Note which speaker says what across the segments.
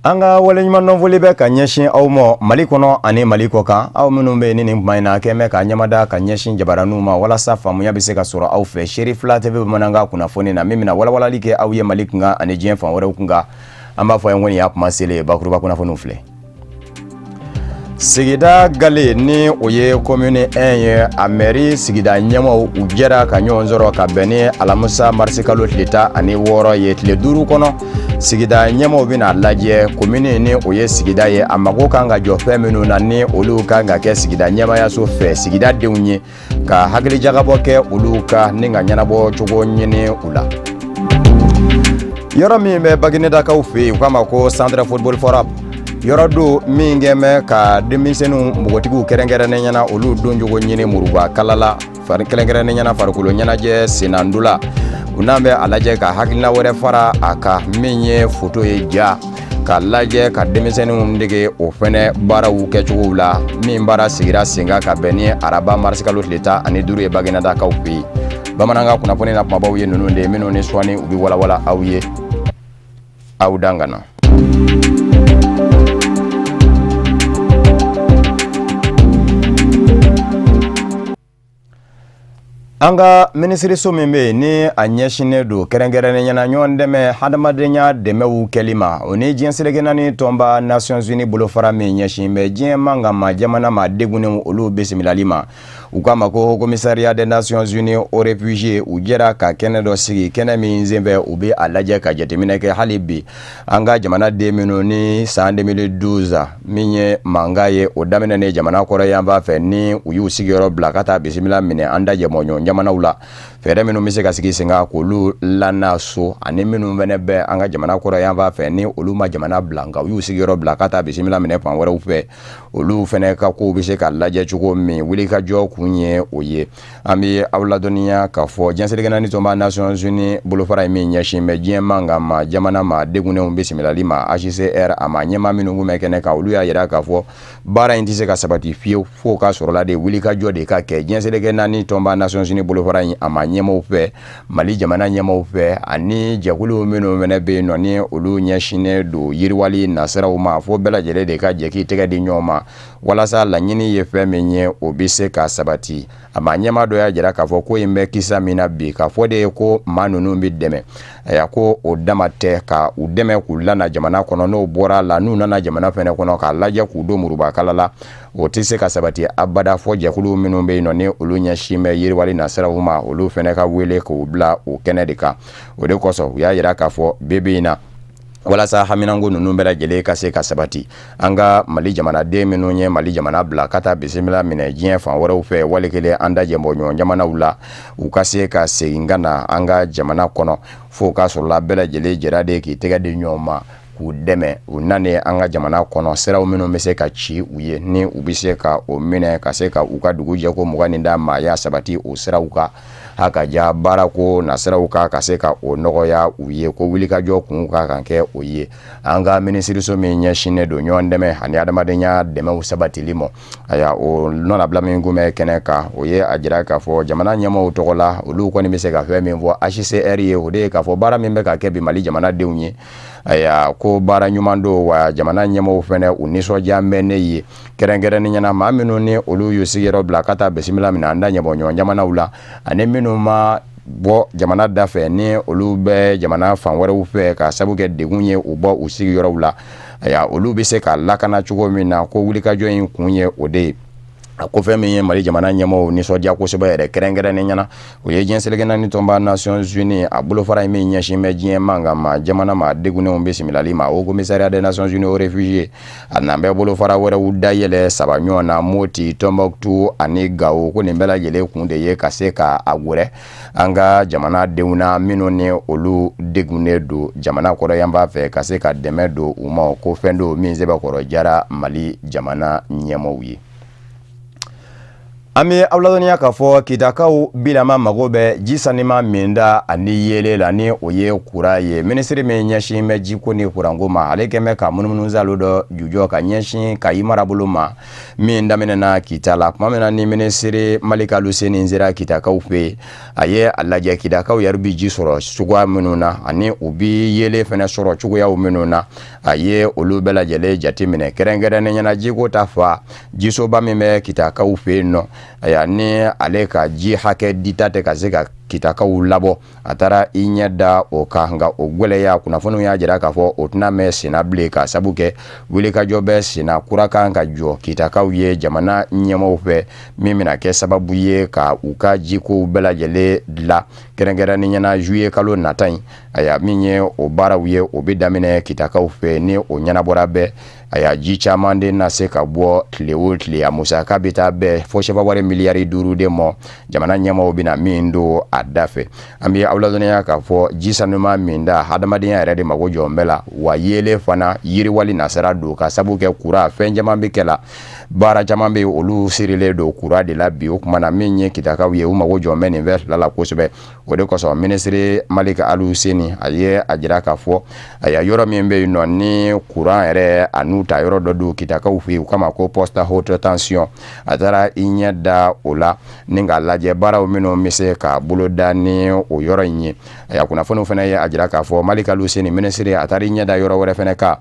Speaker 1: Anga wale nyuma novoli be ka ɲɛsin aw ma Mali kɔnɔ ani Mali kɔ kan aw minnu be ni kuma ina kɛmɛ ka ɲamada ka ɲɛsin jabaranu ma walasa faamuya bɛ se ka sɔrɔ aw fɛ Seri Fila TV bamanankan kunnafoni na min bɛna walawalali kɛ aw ye Mali kunkan ani diɲɛ fan wɛrɛw kunkan an b'a fɔ yan kɔni y'a kuma selen bakuruba kunnafoniw filɛ. Sigida Gale ni o ye commune 1 ye a mairie sigida ɲɛmɔgɔw u jɛra ka ɲɔgɔn sɔrɔ ka bɛn ni Alamusa marisi kalo tile 16 ye tile 5 kɔnɔ sigida ɲɛmɔgɔw bɛna lajɛ commune ni o ye sigida ye a mago kan ka jɔ fɛn minnu na ni olu kan ka kɛ sigida ɲɛmayaso fɛ sigida denw ye ka hakilijagabɔ kɛ olu ka ni ka ɲɛnabɔ cogo ɲini u la. Yɔrɔ min bɛ Baginedakaw fɛ yen u k'a ma ko Centre Football Forum yɔrɔ do min kɛmɛ ka denmisɛnninw mɔgɔtigiw kɛrɛnkɛrɛnnen ɲɛna olu don jogo ɲini muruba kalala kɛrɛnkɛrɛnnen ɲɛna farikolo ɲɛnajɛ senandula u n'an bɛ a lajɛ ka hakilina wɛrɛ fara a ka min ye foto ye ja ka lajɛ ka denmisɛnninw dege o fɛnɛ baaraw kɛcogow la min baara sigira senga ka bɛn ni araba marisi kalo tile 15 ye Baginedakaw fɛ yen bamanankan kunnafoni na kumabaw ye ninnu de minnu ni suwani u bɛ walawala aw ye aw dangana. Anga minisiriso min be ni a ɲɛsinnen do kɛrɛnkɛrɛnnen ɲɛna ɲɔgɔn dɛmɛ hadamadenya dɛmɛw kɛli ma o ni diɲɛ selekɛnani tɔnba Nations Unies bolofara min ɲɛsin bɛ diɲɛ manga ma jamana ma degunnenw olu bisimilali ma u k'a ma ko Commissariat des Nations Unies aux réfugiés u jɛra ka kɛnɛ dɔ sigi kɛnɛ min senfɛ u bɛ a lajɛ ka jateminɛ kɛ hali bi an ka jamana den minnu ni san 2012 min ye manga ye o daminɛ jamana kɔrɔ yan b'a fɛ ni u y'u sigiyɔrɔ bila ka taa bisimila minɛ an da jɛmɔɲɔ jamanaw la fɛɛrɛ minnu bɛ se ka sigi sen kan k'olu lana so ani minnu fɛnɛ bɛ an ka jamana kɔrɔ yan b'a fɛ ni olu ma jamana bila nka u y'u sigiyɔrɔ bila ka taa bisimila minɛ fan wɛrɛw fɛ olu fɛnɛ ka kow bɛ se ka lajɛ cogo min wulikajɔ kun ye o ye an bɛ aw ladɔnniya k'a fɔ diɲɛ selekɛnani tɔnba Nations Unies bolofara min ɲɛsin bɛ diɲɛ manga ma jamana ma degunnenw bisimilali ma HCR a ma ɲɛmaa minnu kun bɛ kɛnɛ kan olu y'a jira k'a fɔ baara in tɛ se ka sabati fiyewu fo ka sɔrɔla de wulikajɔ de ka kɛ diɲɛ selekɛnani tɔnba Nations Unies bolofara in a ma ɲɛmaaw fɛ Mali jamana ɲɛmaaw fɛ ani jɛkulu minnu fɛnɛ bɛ yen nɔ ni olu ɲɛsinnen do yiriwali nasiraw ma fo bɛɛ lajɛlen de ka jɛ k'i tɛgɛ di ɲɔgɔn ma walasa laɲini ye fɛn min ye o bɛ se ka sabati a ma ɲɛmaa dɔ y'a jira k'a fɔ ko in bɛ kisa min na bi k'a fɔ de ye ko maa ninnu bɛ dɛmɛ a ko o dama tɛ ka u dɛmɛ k'u lana jamana kɔnɔ n'o bɔra la n'u nana jamana fɛnɛ kɔnɔ k'a lajɛ k'u don murubakala la o tɛ se ka sabati abada fɔ jɛkulu minnu bɛ yen nɔ ni olu ɲɛsin bɛ yiriwali nasiraw ma olu fɛnɛ ka wele k'u bila o kɛnɛ de kan o de kosɔn u y'a jira k'a fɔ bi in na walasa haminanko ninnu bɛɛ lajɛlen ka se ka sabati an ka Mali jamanaden minnu ye Mali jamana bila ka taa bisimila minɛ diɲɛ fan wɛrɛw fɛ wali kelen an da jɛmɔɲɔgɔn jamanaw la u ka se ka segin ka na an ka jamana kɔnɔ fo ka sɔrɔla bɛɛ lajɛlen jɛra de k'i tɛgɛ di ɲɔgɔn ma k'u dɛmɛ u nane an ka jamana kɔnɔ siraw minnu bɛ se ka ci u ye ni u bɛ se ka o minɛ ka se ka u ka dugu jɛ ko 20 maaya sabati o siraw kan hakaja baara ko nasiraw ka se ka o nɔgɔya u ye ko wulikajɔ kun ka kan kɛ o ye an ka minisiriso min ɲɛsinnen do ɲɔgɔn dɛmɛ ani adamadenya dɛmɛw sabatili ma aya o nɔnabila min kun bɛ kɛnɛ kan o ye a jira k'a fɔ jamana ɲɛmaaw tɔgɔ la olu kɔni bɛ se ka fɛn min fɔ HCR ye o de ye k'a fɔ baara min bɛ ka kɛ bi Mali jamanadenw ye aya ko baara ɲuman do wa jamana ɲɛmaaw fɛnɛ u nisɔndiya bɛ ne ye kɛrɛnkɛrɛnnen ɲɛna maa minnu ni olu y'u sigiyɔrɔ bila ka taa bisimila minɛ an da ɲɛbɔɲɔgɔn jamanaw la ani minnu ma bɔ jamana da fɛ ni olu bɛ jamana fan wɛrɛw fɛ ka sabu kɛ degun ye u bɔ u sigiyɔrɔw la aya olu bɛ se ka lakana cogo min na ko wulikajɔ in kun ye o de ye a ko fɛn min ye Mali jamana ɲɛmaaw nisɔndiya kosɛbɛ yɛrɛ kɛrɛnkɛrɛnnen ɲɛna o ye diɲɛ selekɛnani tɔnba Nations Unies a bolofara min ɲɛsin bɛ diɲɛ manga ma jamana ma degunnenw bisimilali ma o Commissariat des Nations Unies aux réfugiés a n'an bɛ bolofara wɛrɛw dayɛlɛ saba ɲɔgɔn na Moti Tombouctou ani Gao ko nin bɛɛ lajɛlen kun de ye ka se ka a wɛrɛ an ka jamana denw na minnu ni olu degunnen do jamana kɔrɔ yan b'a fɛ ka se ka dɛmɛ do u ma ko fɛn do min sɛbɛkɔrɔ jara Mali jamana ɲɛmaaw ye. Ami awladoniya k'a fɔ kitakaw bilama mago bɛ ji sanima min da ani yele la ni o ye kura ye minisiri min ɲɛsin bɛ jiko ni kuranko ma ale kɛmɛ ka munumunuzalu dɔ jujɔ ka ɲɛsin ka i marabolo ma min daminɛna kita la tuma min na ni minisiri Malika Luseni sera kitakaw fɛ a ye a lajɛ kitakaw yɛrɛ bi ji sɔrɔ cogoya minnu na ani u bi yele fɛnɛ sɔrɔ cogoyaw minnu na a ye olu bɛɛ lajɛlen jateminɛ kɛrɛnkɛrɛnnen ɲɛna jiko ta fa jisoba min bɛ kitakaw fɛ yen nɔ aya ni ale ka ji hakɛ dita tɛ ka se ka kitakaw labɔ a taara I ɲɛ da o kan nka o gwɛlɛya kunnafoniw y'a jira k'a fɔ o tɛna mɛn senna bilen ka sabu kɛ wulikajɔ bɛ senna kura kan ka jɔ kitakaw ye jamana ɲɛmɔgɔw fɛ min bɛna kɛ sababu ye ka u ka jikow bɛɛ lajɛlen dilan kɛrɛnkɛrɛnnen ɲɛna juye kalo nata in aya min ye o baaraw ye o bɛ daminɛ kitakaw fɛ ni o ɲɛnabɔra bɛɛ aya ji caman de na se ka bɔ tile o tile a musaka bɛ taa bɛɛ fo sɛbɛwari miliyari 5 de mɔ jamana ɲɛmɔgɔw bɛna min don a da fɛ an bɛ aw ladɔnniya k'a fɔ ji sanuma min da hadamadenya yɛrɛ de mago jɔ bɛɛ la wa yele fana yiriwali nasara don ka sabu kɛ kura fɛn caman bɛ kɛ la baara caman bɛ olu sirilen don kura de la bi o kuma na min ye kitakaw ye u mago jɔ bɛ nin fɛn fila la kosɛbɛ o de kosɔn minisiri Malika Luseni a ye a jira k'a fɔ aya yɔrɔ min bɛ yen nɔ ni kuran yɛrɛ a n'u ta yɔrɔ dɔ don kitakaw fɛ yen u kama ko poste haute tension a taara I ɲɛ da o la ni k'a lajɛ baaraw minnu bɛ se ka boloda ni o yɔrɔ in ye aya kunnafoniw fana ye a jira k'a fɔ Malika Luseni minisiri a taara I ɲɛ da yɔrɔ wɛrɛ fana kan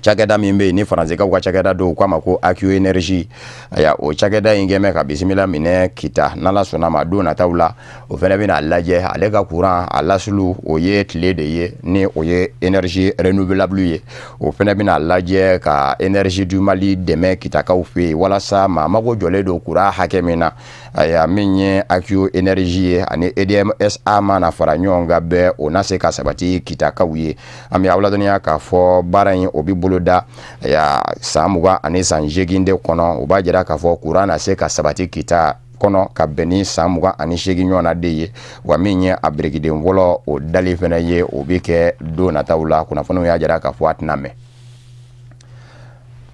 Speaker 1: cakɛda min bɛ yen ni faransikaw ka cakɛda don u k'a ma ko AQ Energy aya o cakɛda in kɛmɛ ka bisimila minɛ kita n'Ala sɔnna ma don nataw la o fana bɛna lajɛ ale ka kuran a lasulu o ye tile de ye ni o ye énergie renouvelable ye o fana bɛna lajɛ ka énergie du Mali dɛmɛ kitakaw fɛ yen walasa maa mago jɔlen don kuran hakɛ min na aya min ye AQ Energy ye ani EDMSA mana fara ɲɔgɔn kan bɛɛ o na se ka sabati kitakaw ye an bɛ aw ladɔnniya k'a fɔ baara in o bɛ bolo da ya san 20 ani san 8 de kɔnɔ o b'a jira k'a fɔ kuran na se ka sabati kita kɔnɔ ka bɛn ni san 20 ani 8 ɲɔgɔn na de ye wa min ye a birikiden fɔlɔ o dali fana ye o bɛ kɛ don nataw la kunnafoniw y'a jira k'a fɔ a tɛna mɛn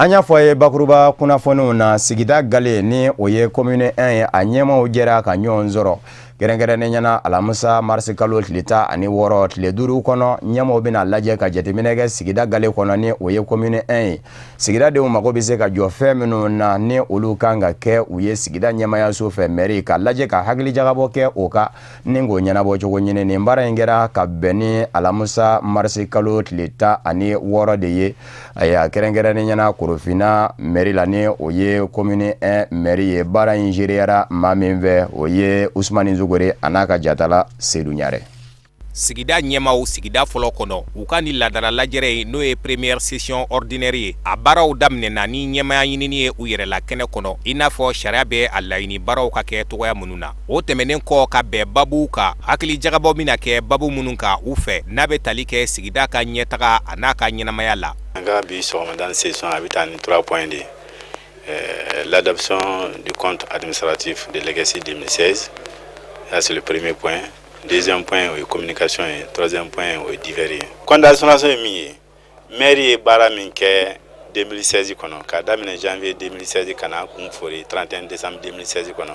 Speaker 1: an y'a fɔ a ye bakuruba kunnafoniw na sigida gale ni o ye commune 1 ye a ɲɛmaw jɛra ka ɲɔgɔn sɔrɔ kɛrɛnkɛrɛnnen ɲɛna alamisa marisi kalo tile 16 tile 5 kɔnɔ ɲɛmaw bɛna lajɛ ka jateminɛ kɛ sigida gale kɔnɔ ni o ye commune 1 ye sigidadenw mago bɛ se ka jɔ fɛn minnu na ni olu kan ka kɛ u ye sigida ɲɛmayaso fɛ mairie ka lajɛ ka hakilijagabɔ kɛ o ka ni k'o ɲɛnabɔ cogo ɲini nin baara in kɛra ka bɛn ni alamisa marisi kalo tile 16 de ye aya kɛrɛnkɛrɛnnen ɲɛna Korofina mairie la ni o ye commune 1 mairie ye baara in gérera maa min fɛ o ye Usmani Zugore a n'a ka jatala Seydou Ɲare
Speaker 2: sigida ɲɛmaw sigida fɔlɔ kɔnɔ u ka ni ladara lajɛrɛ ye n'o ye première session ordinaire ye a baaraw daminɛna ni ɲɛmaya ɲinini ye u yɛrɛ la kɛnɛ kɔnɔ i n'a fɔ sariya bɛ a laɲini baaraw ka kɛ togoya minnu na o tɛmɛnen kɔ ka bɛn babuw kan hakili jagabɔ bɛna kɛ babu minnu kan u fɛ n'a bɛ tali kɛ sigida ka ɲɛtaga a n'a ka ɲɛnamaya la
Speaker 3: an ka bi sɔgɔmada session a bɛ taa ni 3 points de l'adoption du compte administratif de legacy 2016 ça c'est le premier point. Deuxième point, oui, communication. Troisième point, oui, divers. Condamnation est mise. Mairie bara minke 2016 kono. Kada mine janvier 2016 kana kumfori 31 décembre 2016 kono.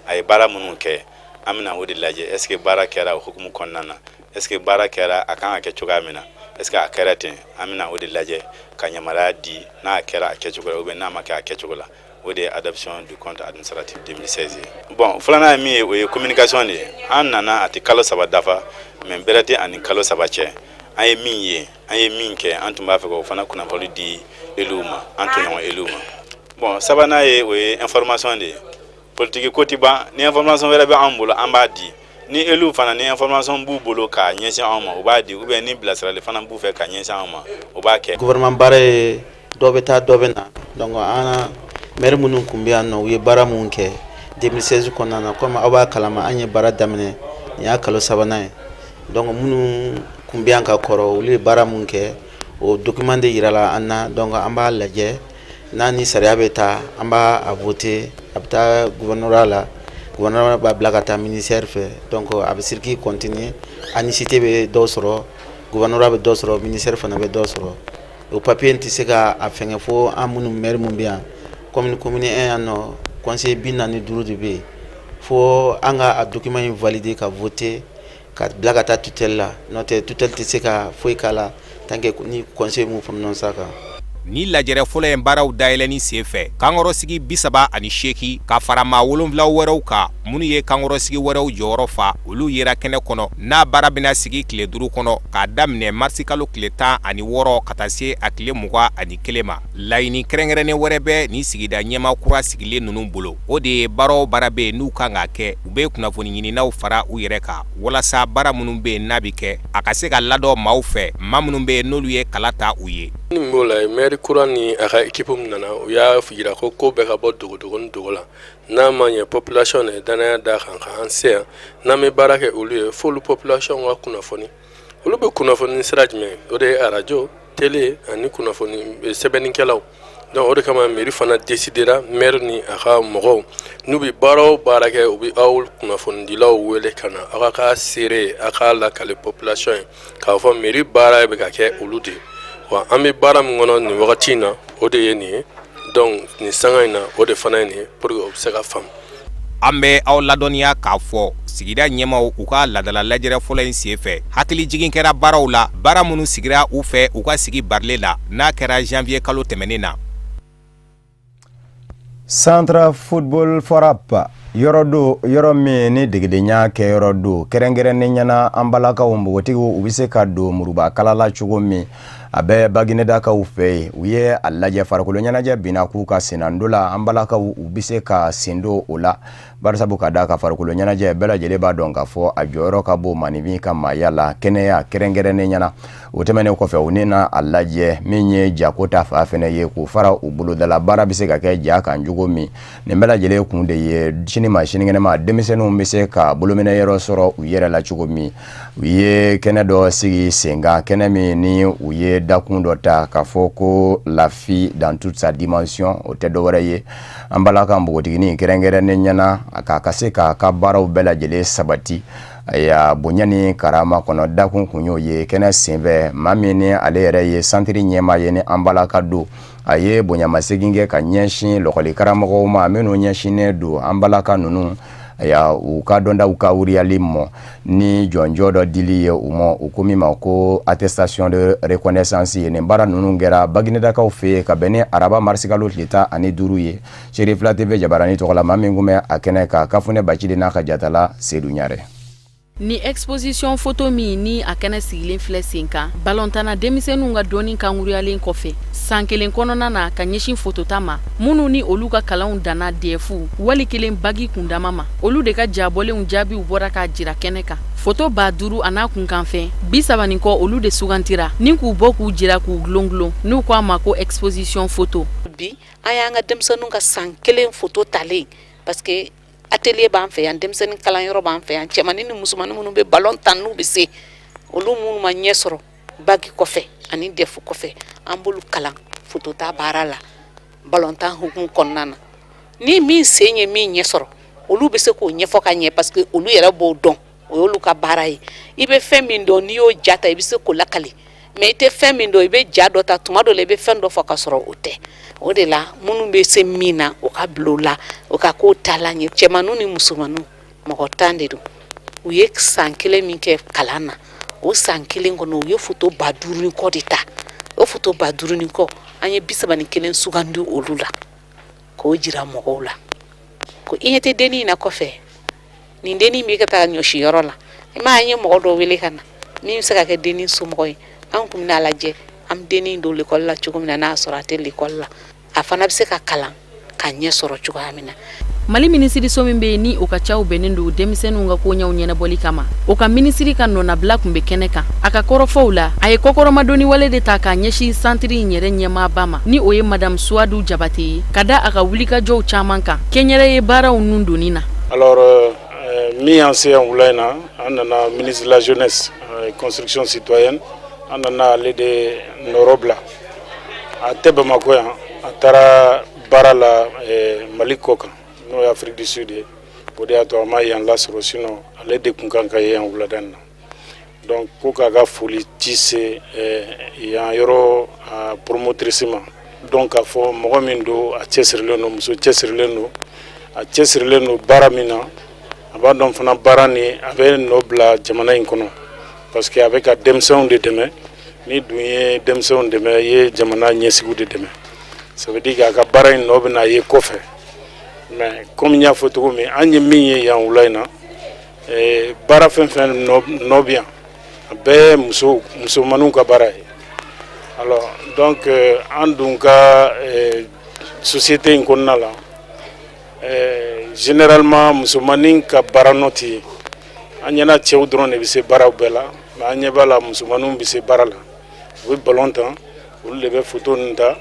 Speaker 3: Ay bara mununke. Amina wodi laje. Est-ce que bara kera hukumu konnana? Est-ce que bara kera akanga ke chugamina? Est-ce que akera tin? Amina wodi laje. Kanyamara di na akera akechukula ube na maka akechukula. Ou de adoption du compte administratif 2016. Bon, flana mi o communication ni an nana ati kalo saba dafa men berete ani kalo saba che. An ye min ke an tun b'a fɛ ko fana kunnafoni di eluma an tun ɲɔgɔn eluma. Bon, sabana ye o ye information de politique kotiba ni information wɛrɛ bɛ an bolo an b'a di. Ni elu fana ni information b'u bolo ka ɲɛsin an ma o b'a di ou bien ni bilasirali fana b'u fɛ ka ɲɛsin an ma o b'a kɛ.
Speaker 4: Gouvernement baara ye dɔ bɛ taa dɔ bɛ na donc an maire minnu kun bɛ yan nɔ u ye baara mun kɛ 2016 kɔnɔna na comme aw b'a kalama an ye baara daminɛ nin y'a kalo sabanan ye donc minnu kun bɛ yan ka kɔrɔ olu ye baara mun kɛ o document de yirala an na donc an b'a lajɛ n'a ni sariya bɛ taa an b'a a voter a bɛ taa gouvernorat la gouvernorat b'a bila ka taa ministère fɛ donc a bɛ circuit continuer anicité bɛ dɔw sɔrɔ gouvernorat bɛ dɔw sɔrɔ ministère fana bɛ dɔw sɔrɔ o papier tɛ se ka a fɛngɛ fo an minnu maire mun bɛ yan commune 1 yan nɔ conseiller bi naani duuru de bɛ yen fo an ka a document in valider ka voter ka bila ka taa tutelle la n'o tɛ tutelle tɛ se ka foyi k'a la tant que ni conseiller m'u prononce a kan.
Speaker 2: Ni lajɛrɛ fɔlɔ in baaraw dayɛlɛni sen fɛ kankɔrɔsigi 38 ka fara maa 7 wɛrɛw kan minnu ye kankɔrɔsigi wɛrɛw jɔyɔrɔ fa olu yera kɛnɛ kɔnɔ n'a baara bɛna sigi tile 5 kɔnɔ k'a daminɛ marisi kalo tile 16 ka taa se a tile 21 ma. Laɲini kɛrɛnkɛrɛnnen wɛrɛ bɛ ni sigida ɲɛma kura sigilen ninnu bolo o de ye baaraw baara bɛ n'u kan ka kɛ u bɛ kunnafoni ɲininaw fara u yɛrɛ kan walasa baara minnu bɛ n'a bɛ kɛ a ka se ka ladɔ maaw fɛ maa minnu bɛ n'olu ye kala ta u ye.
Speaker 5: Maire kura ni a ka équipe min nana u y'a yira ko bɛɛ ka bɔ dogo ni dogo la n'a ma ɲɛ population ye danaya da kan k'an se yan n'an bɛ baara kɛ olu ye f'olu population ka kunnafoni olu bɛ kunnafoni sira jumɛn o de ye radio télé ani kunnafoni sɛbɛnnikɛlaw donc o de kama mairie fana décidera maire ni a ka mɔgɔw n'u bɛ baara o baara kɛ u bɛ aw kunnafonidilaw wele ka na aw ka seere a ka lakale population ye k'a fɔ mairie baara bɛ ka kɛ olu de wa an bɛ baara min kɔnɔ nin wagati in na o de ye nin ye donc nin sanga in na o de fana ye nin ye pour que o bɛ se ka faamu.
Speaker 2: An bɛ aw ladɔnniya k'a fɔ sigida ɲɛmaw u ka ladala lajɛrɛ fɔlɔ in sen fɛ hakili jigin kɛra baaraw la baara minnu sigira u fɛ u ka sigi barile la n'a kɛra janvier kalo tɛmɛnen na.
Speaker 1: Centre Football Forap yɔrɔ min ni degedenya kɛ yɔrɔ do kɛrɛnkɛrɛnnen ɲɛna an balakaw npogotigiw u bɛ se ka don muruba kala la cogo min a bɛ Baginedakaw fɛ yen u ye a lajɛ farikolo ɲɛnajɛ binna k'u ka senando la an balakaw u bɛ se ka sendo o la barisabu ka da ka farikolo ɲɛnajɛ bɛɛ lajɛlen b'a dɔn k'a fɔ a jɔyɔrɔ ka bon maninfin ka maaya la kɛnɛya kɛrɛnkɛrɛnnen ɲɛna o tɛmɛnen kɔfɛ u na a lajɛ min ye jako ta fa fɛnɛ ye k'u fara u bolodala baara bɛ se ka kɛ ja kan cogo min nin bɛɛ lajɛlen kun de ye sini ma sinikɛnɛma denmisɛnninw bɛ se ka bolominɛyɔrɔ sɔrɔ u yɛrɛ la cogo min u ye kɛnɛ dɔ sigi sen kan kɛnɛ min ni u ye dakun dɔ ta k'a fɔ ko la vie dans toute sa dimension o tɛ dɔwɛrɛ ye an balaka npogotiginin kɛrɛnkɛrɛnnen ɲɛna a ka se k'a ka baaraw bɛɛ lajɛlen sabati aya bonya ni karama kɔnɔ dakun kun y'o ye kɛnɛ senfɛ maa min ni ale yɛrɛ ye santiri ɲɛma ye ni an balaka don a ye bonyamasegin kɛ ka ɲɛsin lɔkɔli karamɔgɔw ma minnu ɲɛsinnen don an balaka ninnu aya u ka dɔndaw ka wuriyali mɔ ni jɔnjɔ dɔ dili ye u ma u ko min ma ko attestation de reconnaissance ye nin baara ninnu kɛra Baginedakaw fɛ yen ka bɛn ni araba marisi kalo tile 15 ye Chérif Fila TV jabarani tɔgɔ la maa min kun bɛ a kɛnɛ kan Kafunɛ Bacili n'a ka jatala Seydou Ɲare.
Speaker 6: Ni exposition photo min ni a kɛnɛ sigilen filɛ sen kan balontana denmisɛnninw ka dɔɔni kankuruyalen kɔfɛ san kelen kɔnɔna na ka ɲɛsin fotota ma minnu ni olu ka kalanw danna DF wali kelen bagi kundama ma olu de ka jabɔlenw jaabiw bɔra ka jira kɛnɛ kan foto 5000 a n'a kunkanfɛn 30 kɔ olu de sugantira ni k'u bɔ k'u jira k'u gulongulon n'u ko a ma ko exposition photo
Speaker 7: bi an y'an ka denmisɛnninw ka san kelen foto talen parce que atelier b'an fɛ yan denmisɛnnin kalanyɔrɔ b'an fɛ yan cɛmannin ni musomannin minnu bɛ ballon tan n'u bɛ se olu minnu ma ɲɛ sɔrɔ bagi kɔfɛ ani DF kɔfɛ an b'olu kalan fotota baara la ballon tan hukumu kɔnɔna na ni min sen ye min ɲɛ sɔrɔ olu bɛ se k'o ɲɛfɔ ka ɲɛ parce que olu yɛrɛ b'o dɔn o y'olu ka baara ye i bɛ fɛn min dɔn n'i y'o ja ta i bɛ se k'o lakali mais i tɛ fɛn min dɔn i bɛ ja dɔ ta tuma dɔ la i bɛ fɛn dɔ fɔ ka sɔrɔ o tɛ o de la minnu bɛ se min na o ka bila o la o ka k'o taalan ye cɛmanninw ni musomanninw mɔgɔ 10 de don u ye san kelen min kɛ kalan na o san kelen kɔnɔ u ye foto 5000 ni kɔ de ta o foto 5000 ni kɔ an ye 31 sugandi olu la k'o jira mɔgɔw la ko i ɲɛ tɛ dennin in na kɔfɛ nin dennin bɛ ka taa ɲɔsiyɔrɔ la i ma an ye mɔgɔ dɔ wele ka na min bɛ se ka kɛ dennin somɔgɔ ye an kun bɛna lajɛ an bɛ dennin don l'école la cogo min na n'a sɔrɔ a tɛ l'école la a fana bɛ se ka kalan ka ɲɛ sɔrɔ cogoya min na.
Speaker 6: Mali minisiriso min bɛ yen ni o ka caw bɛnnen don denmisɛnninw ka koɲɛw ɲɛnabɔli kama o ka minisiri ka nɔnabila kun bɛ kɛnɛ kan a ka kɔrɔfɔw la a ye kɔkɔrɔmadonni wale de ta k'a ɲɛsin santiri in yɛrɛ ɲɛmaaba ma ni o ye madame Suadu Jabate ye ka da a ka wulikajɔw caman kan kɛnyɛrɛ ye baaraw nun donni na.
Speaker 8: Alors min y'an se yan wula in na an nana ministre de la jeunesse et construction citoyenne an nana ale de nɔrɔ bila a tɛ Bamako yan a taara baara la Mali kɔ kan n'o ye Afrique du Sud ye o de y'a to a ma yan lasɔrɔ sinon ale de kun kan ka ye yan wulada in na donc ko k'a ka foli ci se yan yɔrɔ promotrice ma donc k'a fɔ mɔgɔ min don a cɛsirilen don muso cɛsirilen don a cɛsirilen no baara min na a b'a dɔn fana baara ni a bɛ nɔ bila jamana in kɔnɔ parce que a bɛ ka denmisɛnw de dɛmɛ ni dun ye denmisɛnw dɛmɛ ye jamana ɲɛsigiw de dɛmɛ ça veut dire que a ka baara in nɔ bɛna ye kɔfɛ mais comme n y'a fɔ cogo min an ye min ye yan wula in na baara fɛn fɛn nɔ bɛ yan a bɛɛ musomaninw ka baara ye alors donc an dun ka société in kɔnɔna la généralement musomanin ka baara nɔ tɛ ye an ɲɛna cɛw dɔrɔn de bɛ se baaraw bɛɛ la mais an ɲɛ b'a la musomaninw bɛ se baara la u bɛ ballon tan olu de bɛ photo ninnu ta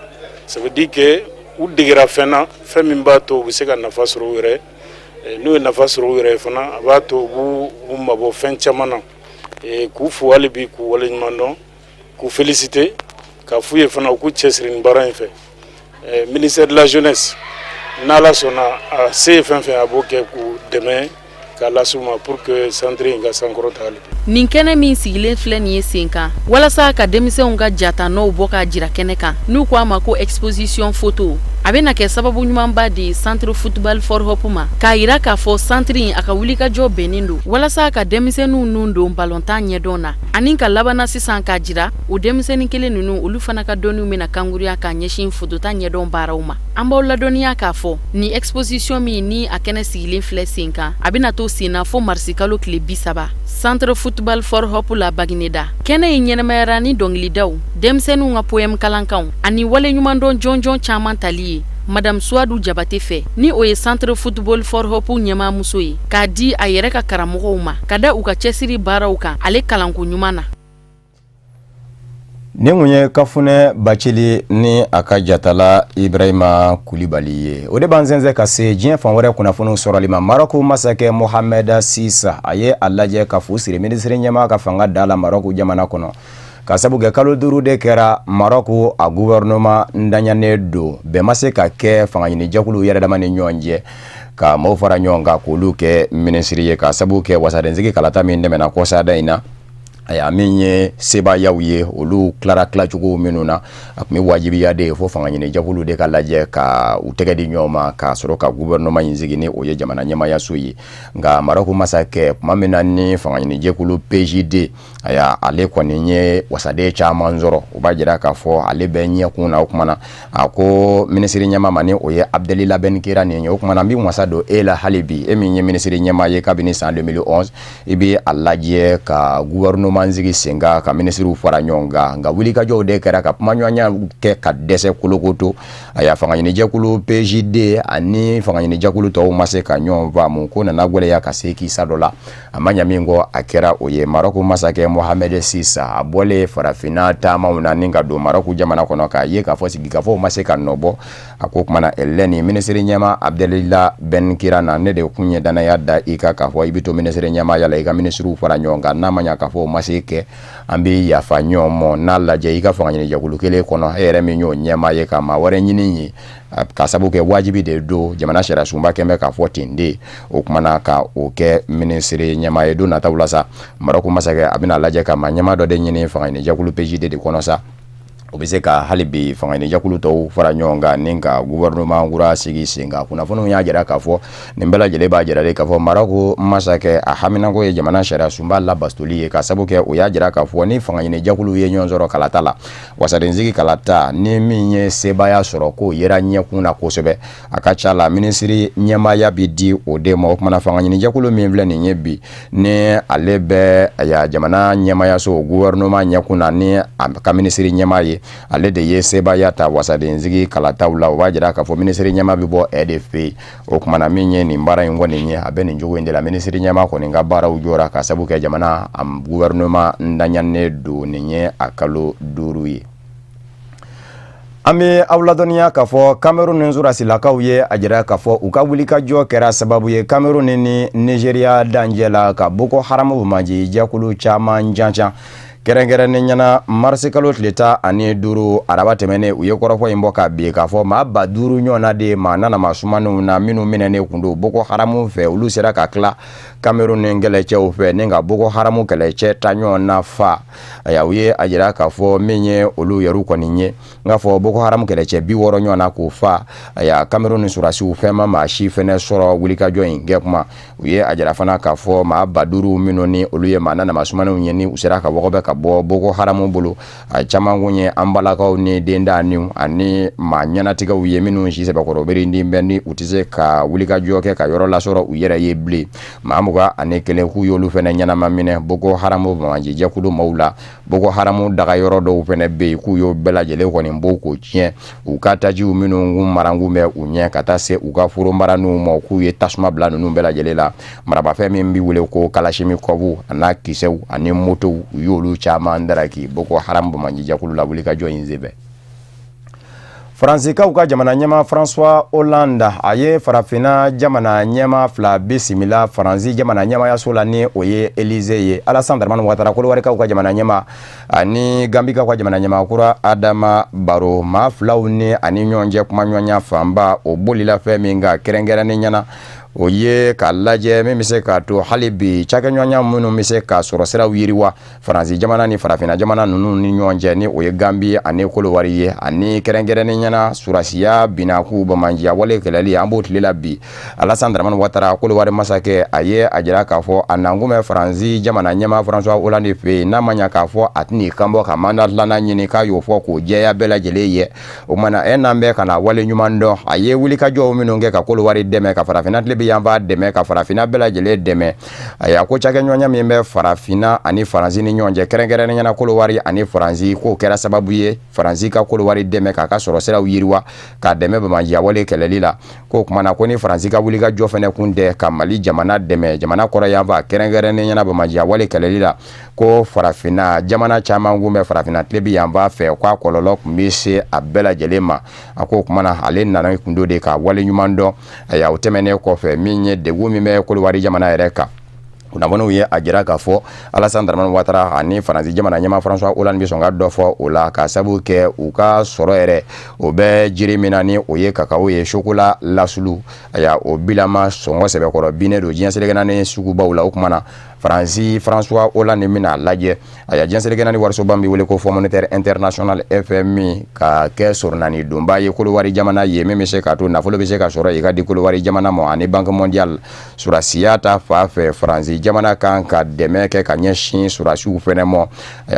Speaker 8: ça veut dire que u degera fɛn na fɛn min b'a to u bɛ se ka nafa sɔrɔ u yɛrɛ n'u ye nafa sɔrɔ u yɛrɛ fana a b'a to u b'u mabɔ fɛn caman na k'u fo hali bi k'u waleɲuman dɔn k'u féliciter k'a f'u ye fana u k'u cɛsiri nin baara in fɛ ministère de la jeunesse n'ala sɔnna a se ye fɛn fɛn a b'o kɛ k'u dɛmɛ k'a las'u ma pour que centre in ka sankɔrɔta hali bi.
Speaker 6: Nin kɛnɛ min sigilen filɛ nin ye sen kan walasa ka denmisɛnw ka jatanɔw bɔ ka jira kɛnɛ kan n'u ko a ma ko exposition photo a bɛna kɛ sababu ɲumanba de centre football for hope ma k'a yira k'a fɔ centre in a ka wulikajɔ bɛnnen don walasa ka denmisɛnninw nun don balontan ɲɛdɔn na ani ka labana sisan k'a jira o denmisɛnnin kelen ninnu olu fana ka dɔnniw bɛna kanguruya ka ɲɛsin fotota ɲɛdɔn baaraw ma an b'aw ladɔnniya k'a fɔ ni exposition min ni a kɛnɛ sigilen filɛ sen kan a bɛna to sen na fo marisi kalo tile 30 centre football for hope la Bagineda kɛnɛ in ɲɛnɛmayara ni dɔnkilidaw denmisɛnninw ka poème kalankanw ani wale ɲumandɔn jɔnjɔn caman tali ye Madame Suadu Jabate fɛ ni o ye centre football for hope ɲɛmaa muso ye k'a di a yɛrɛ ka karamɔgɔw ma ka da u ka cɛsiri baaraw kan ale kalanko ɲuman na.
Speaker 1: Ni mun ye Kafunɛ Bacili ni a ka jatala Ibrahima Kulibali ye o de b'an sɛnsɛn ka se diɲɛ fan wɛrɛ kunnafoniw sɔrɔli ma Marɔku masakɛ Mohamɛda Sisa a ye a lajɛ ka fu siri minisiri ɲɛmaa ka fanga da la Marɔku jamana kɔnɔ ka sabu kɛ kalo 5 de kɛra Marɔku a gouvernement ndaɲanen don bɛɛ ma se ka kɛ fangaɲinijɛkuluw yɛrɛ dama ni ɲɔgɔn cɛ ka maaw fara ɲɔgɔn kan k'olu kɛ minisiri ye ka sabu kɛ wasadensigi kalata min dɛmɛna kɔsada in na aya min ye sebayaw ye olu klara klacogo minnu na a tun bɛ wajibiya de fo fangaɲinijɛkulu de ka lajɛ ka u tɛgɛ di ɲɔgɔn ma ka sɔrɔ ka gouvernement in sigi ni o ye jamana ɲɛmayaso ye nka Marɔku masakɛ tuma min na ni fangaɲinijɛkulu PJD aya ale kɔni ye wasaden caman sɔrɔ o b'a jira k'a fɔ ale bɛ ɲɛkun na o kuma na a ko minisiri ɲɛma ma ni o ye Abdeli Labɛn Kera nin ye o kuma na n bɛ wasa don e la hali bi e min ye minisiri ɲɛma ye kabini san 2011 i bɛ a lajɛ ka gouvernement manzigi senga ka ministriw fara ɲɔgɔn kan nka wulikajɔw de kɛra ka kumaɲɔgɔnya kɛ ka dɛsɛ kolokoto a y'a fangaɲinijɛkulu PJD ani fangaɲinijɛkulu tɔw ma se ka ɲɔgɔn faamu ko nana gwɛlɛya ka se kisa dɔ la a ma ɲa min kɔ a kɛra o ye Marɔku masakɛ Mohamɛd Sisa a bɔlen farafinna taamaw na ni ka don Marɔku jamana kɔnɔ k'a ye k'a fɔ sigikafɔw ma se ka nɔbɔ a ko kumana ɛlɛni minisiri ɲɛma Abdelila Ben Kirana ne de kun ye danaya da i ka k'a fɔ i bɛ to minisiri ɲɛma yala i ka ministriw fara ɲɔgɔn kan n'a ma ɲa k'a fɔ o ma se kɛ an bɛ yafa ɲɔgɔn ma n'a lajɛ i ka fangaɲinijɛkulu kelen kɔnɔ e yɛrɛ min y'o ɲɛma ye ka maa wɛrɛ ɲini ye ka sabu kɛ wajibi de don jamana sariya sunba kɛmɛ k'a fɔ ten de o kumana ka o kɛ minisiri ɲɛma ye don nataw la sa Marɔku masakɛ a bɛna lajɛ ka maa ɲɛma dɔ de ɲini fangaɲinijɛkulu PJD de kɔnɔ sa o bɛ se ka hali bi fangaɲinijɛkulu tɔw fara ɲɔgɔn kan ni ka gouvernement kura sigi sen kan kunnafoniw y'a jira k'a fɔ nin bɛɛ lajɛlen b'a jira de k'a fɔ Marɔku masakɛ a haminako ye jamana sariya sunba labastoli ye ka sabu kɛ o y'a jira k'a fɔ ni fangaɲinijɛkulu ye ɲɔgɔn sɔrɔ kalata la wasadensigi kalata ni min ye sebaya sɔrɔ k'o yera ɲɛkun na kosɛbɛ a ka ca la minisiri ɲɛmaya bi di o de ma o kumana fangaɲinijɛkulu min filɛ nin ye bi ni ale bɛ jamana ɲɛmayaso gouvernement ɲɛkun na ni a ka minisiri ɲɛma ye ale de ye sebaya ta wasadensigi kalataw la o b'a jira k'a fɔ minisiri ɲɛma bɛ bɔ de fɛ yen o kumana min ye nin baara in kɔni ye a bɛ nin cogo in de la minisiri ɲɛma kɔni ka baaraw jɔra ka sabu kɛ jamana gouvernement ndaɲanen don nin ye a kalo 5 ye. An bɛ aw ladɔnniya k'a fɔ Cameroun ni sɔrɔdasiw ye a jira k'a fɔ u ka wulikajɔ kɛra sababu ye Cameroun ni Nigeria dancɛ la ka Boko Haram maji jɛkulu caman jancan kɛrɛnkɛrɛnnen ɲɛna marisi kalo tile 15 araba tɛmɛnen u ye kɔrɔfɔ in bɔ ka bin k'a fɔ maa 5000 ɲɔgɔnna de maa nanama sumaniw na minnu minɛnen kun don Boko Haramu fɛ olu sera ka tila Cameroun ni kɛlɛcɛw fɛ ni ka Boko Haramu kɛlɛcɛ ta ɲɔgɔn na fa u ye a jira k'a fɔ min ye olu yɛrɛ kɔni ye nka fɔ Boko Haramu kɛlɛcɛ 60 ɲɔgɔn na k'o fa Cameroun ni surasiw fɛn ma maa si fɛnɛ sɔrɔ wulikajɔ in kɛ kuma u ye a jira fana k'a fɔ maa 5000 minnu ni olu ye maa nanama sumaniw ye ni u sera ka wɔgɔbɛ ka bɔ Boko Haramu bolo a caman kun ye an balakaw ni dendaniw ani maa ɲɛnatigɛw ye minnu si sɛbɛkɔrɔberi ni bɛ ni u tɛ se ka wulikajɔ kɛ ka yɔrɔ lasɔrɔ u yɛrɛ ye bilen maa 21 k'u y'olu fɛnɛ ɲɛnama minɛ Boko Haramu bamaji jɛkulu maaw la Boko Haramu daga yɔrɔ dɔw fɛnɛ bɛ yen k'u y'o bɛɛ lajɛlen kɔni b'o ko tiɲɛ u ka tajiw minnu marangu bɛ u ɲɛ ka taa se u ka foro maraniw ma k'u ye tasuma bila ninnu bɛɛ lajɛlen la marabafɛn min bɛ wele ko kalashimikovu n'a kisɛw ani motow u y'olu caman daraki Boko Haram bamaji jɛkulu la wulikajɔ in senfɛ Fransikaw ka jamana ɲɛma François Hollande a ye farafina jamana ɲɛma 2 bisimila Faransi jamana ɲɛmayaso la ni o ye Élysée ye Alassane Dramane Ouattara Kolwarikaw ka jamana ɲɛma ani Gambikaw ka jamana ɲɛma kura Adama Barrow maa 2 ni ani ɲɔgɔn cɛ kuma ɲɔgɔnya fanba o bolila fɛn min ka kɛrɛnkɛrɛnnen ɲɛna o ye ka lajɛ min bɛ se ka to hali bi cakɛɲɔgɔnya minnu bɛ se ka sɔrɔ siraw yiriwa Faransi jamana ni farafina jamana ninnu ni ɲɔgɔn cɛ ni o ye Gambi ani Kolowari ye ani kɛrɛnkɛrɛnnen ɲɛna surasiya binaku bamajiya wale kɛlɛli an b'o tile la bi Alassane Dramane Ouattara Kolowari masakɛ a ye a jira k'a fɔ a nankun bɛ Faransi jamana ɲɛma François Hollande fɛ yen n'a ma ɲɛ k'a fɔ a tɛn'i kanbɔ ka mandat 2nan ɲini k'a y'o fɔ k'o jɛya bɛɛ lajɛlen ye o mana n'an bɛ ka na wale ɲuman dɔn a ye wulikajɔw minnu kɛ ka Kolowari dɛmɛ ka farafina tile yan b'a dɛmɛ ka farafina bɛɛ lajɛlen dɛmɛ a ko cakɛɲɔgɔnya min bɛ farafina ani Faransi ni ɲɔgɔn cɛ kɛrɛnkɛrɛnnen ɲɛna Kolowari ani Faransi k'o kɛra sababu ye Faransi ka Kolowari dɛmɛ k'a ka sɔrɔ siraw yiriwa k'a dɛmɛ bamajiya wale kɛlɛli la k'o kumana ko ni Faransi ka wulikajɔ fɛnɛ kun tɛ ka Mali jamana dɛmɛ jamana kɔrɔ yan fa kɛrɛnkɛrɛnnen ɲɛna bamajiya wale kɛlɛli la ko farafina jamana caman kun bɛ farafina tile yan fa fɛ k'a kɔlɔlɔ kun bɛ se a bɛɛ lajɛlen ma a ko kumana ale nana kun do de ka wale ɲuman dɔn o tɛmɛnen kɔfɛ min ye degun min bɛ Kolowari jamana yɛrɛ kan kunnafoniw ye a jira k'a fɔ Alassane Dramane Ouattara ani Faransi jamana ɲɛma François Hollande bɛ sɔn ka dɔ fɔ o la ka sabu kɛ u ka sɔrɔ yɛrɛ o bɛ jiri min na ni o ye kakao ye chocolat lasulu o bilama sɔngɔ sɛbɛkɔrɔ binnen don diɲɛ selekɛnɛ ni sugubaw la o kumana Faransi François Hollande bɛna lajɛ diɲɛ selekɛnɛ ni warisoba bɛ wele ko Fonds monétaire international FMI ka kɛ soronnani donba ye Kolowari jamana ye min bɛ se ka to nafolo bɛ se ka sɔrɔ i ka di Kolowari jamana ma ani Banque mondiale surasiya ta fa fɛ Faransi jamana kan ka dɛmɛ kɛ ka ɲɛsin surasiw fɛnɛ ma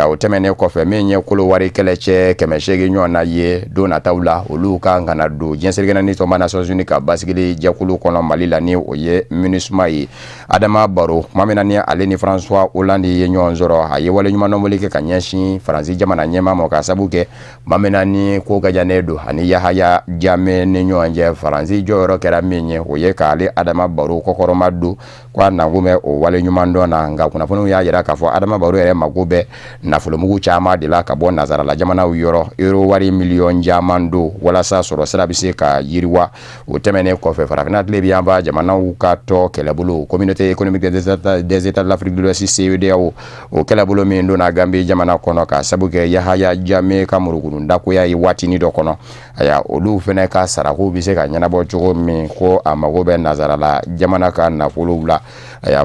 Speaker 1: o tɛmɛnen kɔfɛ min ye Kolowari kɛlɛcɛ 800 ɲɔgɔn na ye don nataw la olu kan ka na don diɲɛ selekɛnɛ ni tɔnba Nations Unies ka basigili jɛkulu kɔnɔ Mali la ni o ye MINUSMA ye Adama Barrow kuma min na ni ale ni François Hollande ye ɲɔgɔn sɔrɔ a ye wale ɲuman dɔn wele kɛ ka ɲɛsin Faransi jamana ɲɛma ma ka sabu kɛ kuma min na ni ko ka jan ne don ani Yahaya Jammeh ni ɲɔgɔn cɛ Faransi jɔyɔrɔ kɛra min ye o ye k'ale Adama Barrow kɔkɔrɔma don k'a nankun bɛ o wale ɲuman dɔn na nka kunnafoniw y'a jira k'a fɔ Adama Barrow yɛrɛ mago bɛ nafolomugu caman de la ka bɔ nazarala jamanaw yɔrɔ euro wari miliyɔn caman don walasa sɔrɔ sira bɛ se ka yiriwa o tɛmɛnen kɔfɛ farafina tile bɛ yan ba jamanaw ka tɔ kɛlɛbolo communauté économique des états de l'Afrique de l'Ouest CEDEAO o kɛlɛbolo min donna Gambie jamana kɔnɔ ka sabu kɛ Yahaya Jammeh ka murukurundakoya ye waatini dɔ kɔnɔ olu fɛnɛ ka sarako bɛ se ka ɲɛnabɔ cogo min ko a mago bɛ nazarala jamana ka nafolow la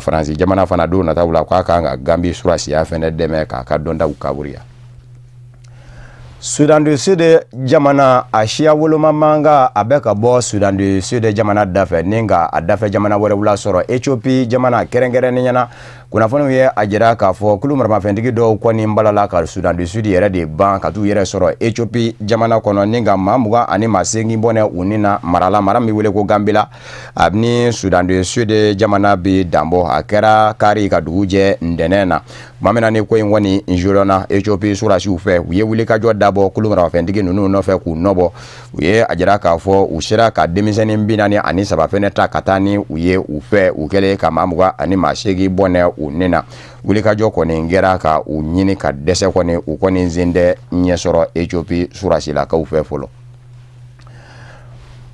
Speaker 1: Faransi jamana fana don nataw la k'a kan ka Gambie surasiya fɛnɛ dɛmɛ k'a ka dɔntaw kaburiya Sudan du Sud jamana a siya woloma manga a bɛ ka bɔ Sudan du Sud jamana dafɛ ni nka a dafɛ jamana wɛrɛw la sɔrɔ Ethiopie jamana kɛrɛnkɛrɛnnen ɲɛna kunnafoniw ye a jira k'a fɔ kulu maramafɛntigi dɔw kɔni balala ka Sudan du Sud yɛrɛ de ban ka t'u yɛrɛ sɔrɔ Ethiopie jamana kɔnɔ ni nka maa 20 ani maa 8 bɔnɛ u ni na mara min wele ko Gambia a ni Sudan du Sud jamana bi danbɔ a kɛra kari ka dugu jɛ ntɛnɛn na maa min na ni ko in kɔni njolona Ethiopie surasiw fɛ u ye wulikajɔ dabɔ kulu maramafɛntigi ninnu nɔfɛ k'u nɔbɔ u ye a jira k'a fɔ u sera ka denmisɛnnin 43 fɛnɛ ta ka taa ni u ye u fɛ u kɛlen ka maa 20 ani maa 8 bɔnɛ u ni na wulikajɔ kɔni kɛra ka u ɲini ka dɛsɛ kɔni u kɔni sen tɛ ɲɛsɔrɔ Ethiopie surasilakaw fɛ fɔlɔ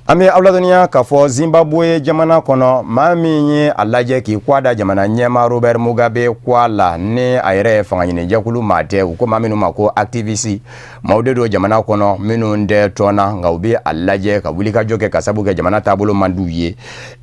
Speaker 1: Ami awladoniya k'a fɔ Zimbabwe jamana kɔnɔ maa min ye a lajɛ k'i kɔ da jamana ɲɛma Robert Mugabe kɔ la ni a yɛrɛ ye fanga ɲini jɛkulu maa tɛ u ko maa minnu ma ko activiste maaw de don jamana kɔnɔ minnu tɛ tɔnna nka u bɛ a lajɛ ka wulikajɔ kɛ ka sabu kɛ jamana taabolo man d'u ye.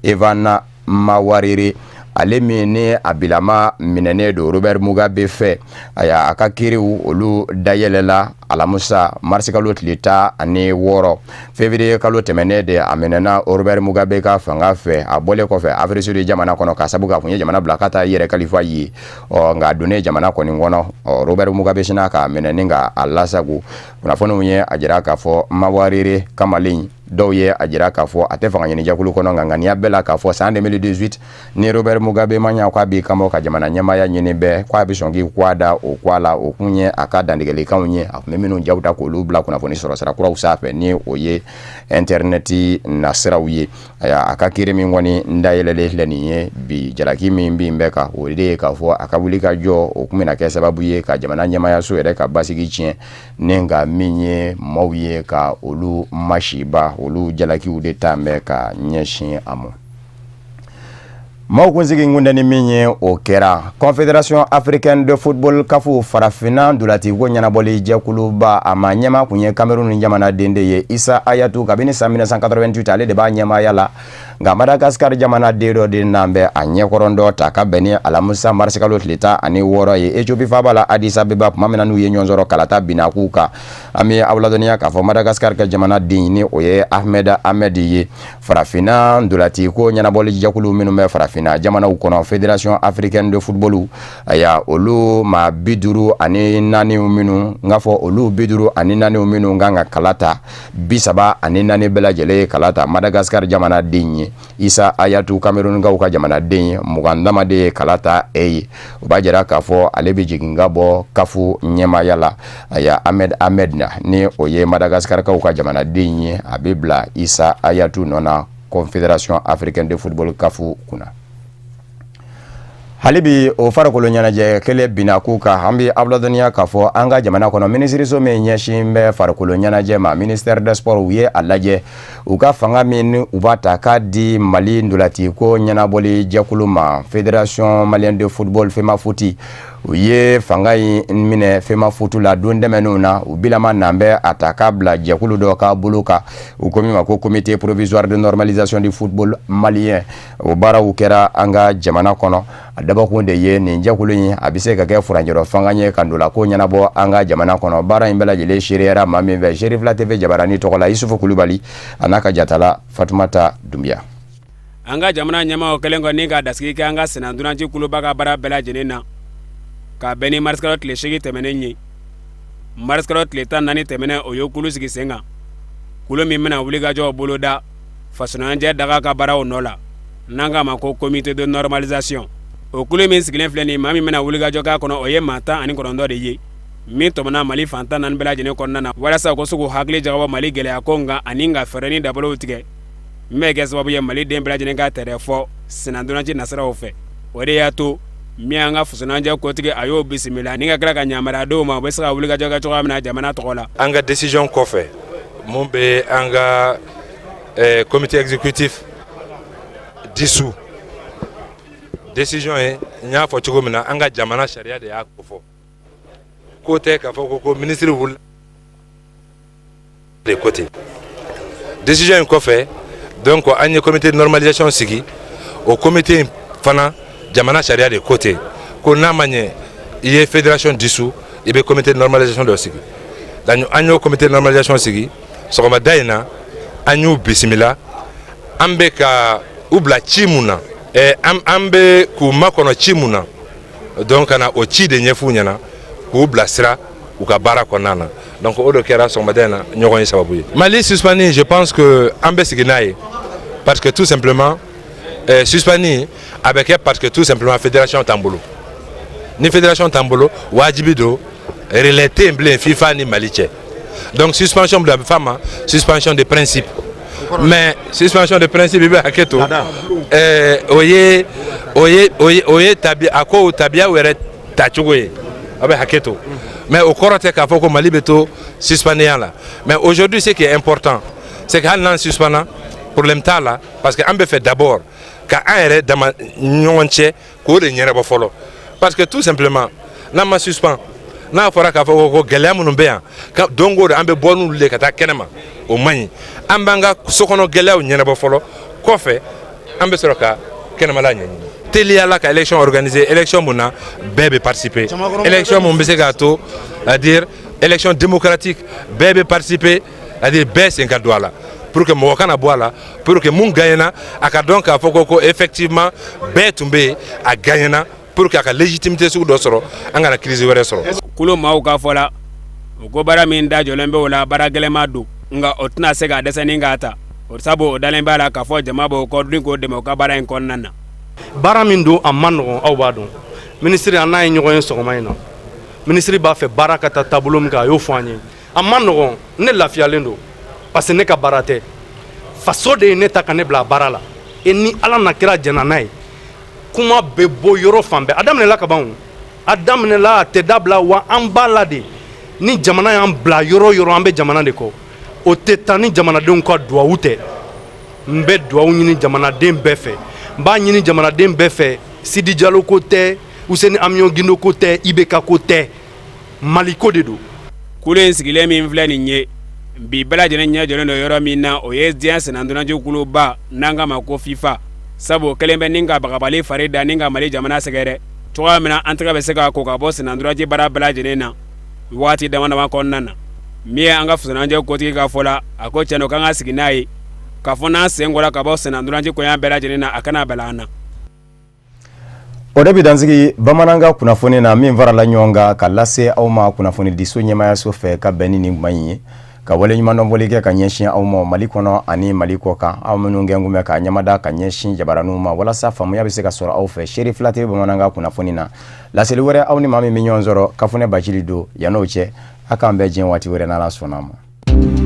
Speaker 1: Evana Mawarire ale min ni a bilama minɛnen don Robert Mugabe fɛ a ka kiriw olu dayɛlɛla alamusa marisi kalo tile 16 février kalo tɛmɛnen de a minɛna Robert Mugabe ka fanga fɛ a bɔlen kɔfɛ Afrique du Sud jamana kɔnɔ ka sabu ka kun ye jamana bila ka taa yɛrɛ kalifa ye nka a donnen jamana kɔni kɔnɔ Robert Mugabe sina ka minɛni ka a lasago kunnafoniw ye a jira k'a fɔ Mawarire kamalen dɔw ye a jira k'a fɔ a tɛ fanga ɲini jɛkulu kɔnɔ nka ŋaniya bɛɛ la k'a fɔ san 2018 ni Robert Mugabe ma ɲa k'a b'i kanbɔ ka jamana ɲɛmaya ɲini bɛɛ k'a bɛ sɔn k'i kɔ da o kɔ la o kun ye a ka dantigɛlikanw ye a kun bɛ minnu jaw ta k'olu bila kunnafoni sɔrɔ sira kuraw sanfɛ ni o ye internet nasiraw ye a ka kiri min kɔni dayɛlɛlen filɛ nin ye bi jalaki min bin bɛ ka o de ye k'a fɔ a ka wuli ka jɔ o kun bɛna kɛ sababu ye ka jamana ɲɛmaya so yɛrɛ ka basigi tiɲɛ ni nka min ye maaw ye ka olu masiba olu jalakiw de ta bɛ ka ɲɛsin a ma. Maaw kunsigi ngundani min ye o kɛra Confédération africaine de football kafu farafina ndolatiko ɲɛnabɔli jɛkuluba a ma ɲɛma kun ye Cameroun ni jamanaden de ye Issa Hayatou kabini san 1988 ale de b'a ɲɛmaya la nka Madagascar jamanaden dɔ de nan bɛ a ɲɛkɔrɔn dɔ ta ka bɛn ni alamusa marisi kalo tile 16 ye Éthiopie faaba la Addis Abeba tuma min na n'u ye ɲɔgɔn sɔrɔ kalata binaku kan an bɛ aw ladɔnniya k'a fɔ Madagascar ka jamanaden ni o ye Ahmed ye farafina ndolatiko ɲɛnabɔli jɛkulu minnu bɛ farafina jamanaw kɔnɔ Fédération africaine de football aya olu ma 54 minnu n ka fɔ olu 54 minnu kan ka kalata 34 bɛɛ lajɛlen kalata Madagascar jamanaden ye Issa Hayatou Camerounkaw ka jamanaden ye mugandama de ye kalata ye u b'a jira k'a fɔ ale bɛ jigin ka bɔ kafu ɲɛmaya la aya Ahmed na ni o ye Madagascarkaw ka jamanaden ye a bɛ bila Issa Hayatou nɔna Confédération africaine de football kafu kunna. Halibi o farakolo ɲɛnajɛ kelen binaku ka an bɛ abladoniya k'a fɔ an ka jamana kɔnɔ minisiriso min ɲɛsin bɛ farikolo ɲɛnajɛ ma ministère des sports u ye a lajɛ u ka fanga min u b'a ta k'a di Mali ndolatiko ɲɛnabɔli jɛkulu ma Fédération malienne de football FEMAFOOT u ye fanga in minɛ FEMAFOOT la don dɛmɛninw na u bilama nan bɛ a ta k'a bila jɛkulu dɔ ka bolo kan u ko min ma ko comité provisoire de normalisation du football malien o baaraw kɛra an ka jamana kɔnɔ a dabɔkun de ye nin jɛkulu in a bɛ se ka kɛ furanjɛrɔ fanga ye ka ndolako ɲɛnabɔ an ka jamana kɔnɔ baara in bɛɛ lajɛlen seriyara maa min fɛ Sherifla TV Jabarani tɔgɔ la Isufu Kulubali a n'a ka jatala Fatumata Dumbiya.
Speaker 9: An ka jamana ɲɛmaaw kɛlen kɔ ni ka dasigi kɛ an ka senadunanci kuluba ka baara bɛɛ lajɛlen na ka bɛn ni marisi kalo tile 8 tɛmɛnen ye marisi kalo tile 14 tɛmɛnen o ye kulu sigi sen kan kulu min bɛna wulikajɔw boloda fasoɲɔgɔnjɛ daga ka baaraw nɔ la n'an k'a ma ko comité de normalisation o kulu min sigilen filɛ nin maa min bɛna wulikajɔ k'a kɔnɔ o ye maa 19 de ye min tɔmɔna Mali fan 14 bɛɛ lajɛlen kɔnɔna na walasa u ka se k'u hakili jagabɔ Mali gɛlɛya ko nka ani ka fɛɛrɛ ni dabolow tigɛ min bɛ kɛ sababu ye Mali den bɛɛ lajɛlen ka tɛrɛ fɔ senadonanci nasiraw fɛ o de y'a to min an ka fasoɲɔgɔnjɛ kotigi a y'o bisimila ni ka kila ka ɲamariya dɔw ma u bɛ se ka wulikajɔ kɛ cogoya min na jamana tɔgɔ la.
Speaker 10: An ka décision kɔfɛ mun bɛ an ka comité exécutif dissous décision ye n y'a fɔ cogo min na an ka jamana sariya de y'a kofɔ ko tɛ k'a fɔ ko ministre wuli de côté décision in kɔfɛ donc an ye comité de normalisation sigi o comité in fana jamana sariya de côté ko n'a ma ɲɛ i ye fédération dissous i bɛ comité de normalisation dɔ sigi an y'o comité de normalisation sigi sɔgɔmada in na an y'u bisimila an bɛ ka u bila ci mun na an bɛ k'u makɔnɔ ci mun na donc ka na o ci de ɲɛf'u ɲɛna k'u bilasira u ka baara kɔnɔna na donc o de kɛra sɔgɔmada in na ɲɔgɔn ye sababu ye. Mali suspendu je pense que an bɛ sigi n'a ye parce que tout simplement suspendu a bɛ kɛ parce que tout simplement fédération t'an bolo ni fédération t'an bolo wajibi don relais tɛ yen bilen FIFA ni Mali cɛ donc suspension bila a bɛ f'a ma suspension de principe mais suspension de principe i bɛ hakɛ to o ye tabiya a ko tabiya yɛrɛ tacogo ye a bɛ hakɛ to mais o kɔrɔ tɛ k'a fɔ ko Mali bɛ to suspendiya la mais aujourd'hui ce qui est important c'est que hali n'an suspendra problème t'a la parce que an bɛ fɛ d'abord ka an yɛrɛ dama ɲɔgɔn cɛ k'o de ɲɛnabɔ fɔlɔ parce que tout simplement n'an ma suspend n'a fɔra k'a fɔ ko gɛlɛya minnu bɛ yan don o don an bɛ bɔ n'olu de ka taa kɛnɛma o man ɲi an b'an ka sokɔnɔ gɛlɛyaw ɲɛnabɔ fɔlɔ kɔfɛ an bɛ sɔrɔ ka kɛnɛmala ɲɛɲini teliyala ka élection organiser élection mun na bɛɛ bɛ participer élection mun bɛ se k'a to c'est-à-dire élection démocratique bɛɛ bɛ participer c'est-à-dire bɛɛ sen ka don a la pour que mɔgɔ kana bɔ a la pour que mun gagnera a ka dɔn k'a fɔ ko effectivement bɛɛ tun bɛ yen a gagnera pour que a ka légitimité sugu dɔ sɔrɔ an kana crise wɛrɛ sɔrɔ.
Speaker 9: Kulo maaw ka fɔ la o ko baara min da jɔlen bɛ o la baara gɛlɛnma don nka o tɛna se k'a dɛsɛ ni k'a ta o sabu o dalen b'a la k'a fɔ jama b'o kɔ dun k'o dɛmɛ o ka baara in kɔnɔna na.
Speaker 11: Baara min don a man nɔgɔn aw b'a dɔn minisiri an n'a ye ɲɔgɔn ye sɔgɔma in na minisiri b'a fɛ baara ka taa taabolo min kan a y'o fɔ an ye a man nɔgɔn ne lafiyalen don parce que ne ka baara tɛ faso de ye ne ta ka ne bila baara la et ni ala na kɛra jɛnna n'a ye kuma bɛ bɔ yɔrɔ fan bɛɛ a daminɛla ka ban a daminɛla a tɛ dabila wa an b'a la de ni jamana y'an bila yɔrɔ yɔrɔ an bɛ jamana de kɔ o tɛ taa ni jamanadenw ka duwawu tɛ n bɛ duwawu ɲini jamanaden bɛɛ fɛ n b'a ɲini jamanaden bɛɛ fɛ Sidi Jalo ko tɛ Useni Amion Gindo ko tɛ IBK ko tɛ Mali ko de don.
Speaker 9: Kulu in sigilen min filɛ nin ye bi bɛɛ lajɛlen ɲɛ jɔlen don yɔrɔ min na o ye diɲɛ senandonaji kuluba n'an ka ma ko FIFA sabu kelen bɛ nin ka bagabali fari da nin ka Mali jamana sɛgɛrɛ cogoya min na an tɛgɛ bɛ se ka ko ka bɔ senandonaji baara bɛɛ lajɛlen na waati dama dama kɔnɔna na min ye an ka fusenanjɛ kotigi ka fɔ la a ko tiɲɛ don k'an ka sigi n'a ye k'a fɔ n'an sen bɔra ka bɔ senandonaji kɔɲɔ bɛɛ lajɛlen na a kana bɛlɛ an na.
Speaker 1: O de bɛ dansigi bamanankan kunnafoni na min farala ɲɔgɔn kan ka lase aw ma kunnafoni diso ɲɛmaayaso fɛ ka bɛn ni nin kuma in ye ka waleɲumandɔnbɔli kɛ ka ɲɛsin aw ma Mali kɔnɔ ani Mali kɔ kan aw minnu gɛn kun bɛ ka ɲamada ka ɲɛsin jabaraniw ma walasa faamuya bɛ se ka sɔrɔ aw fɛ Seri Fila TV bamanankan kunnafoni na laseli wɛrɛ aw ni maa min bɛ ɲɔgɔn sɔrɔ Kafunɛ Bacili don yan'o cɛ a k'an bɛɛ diɲɛ waati wɛrɛ n'Ala sɔnna a ma.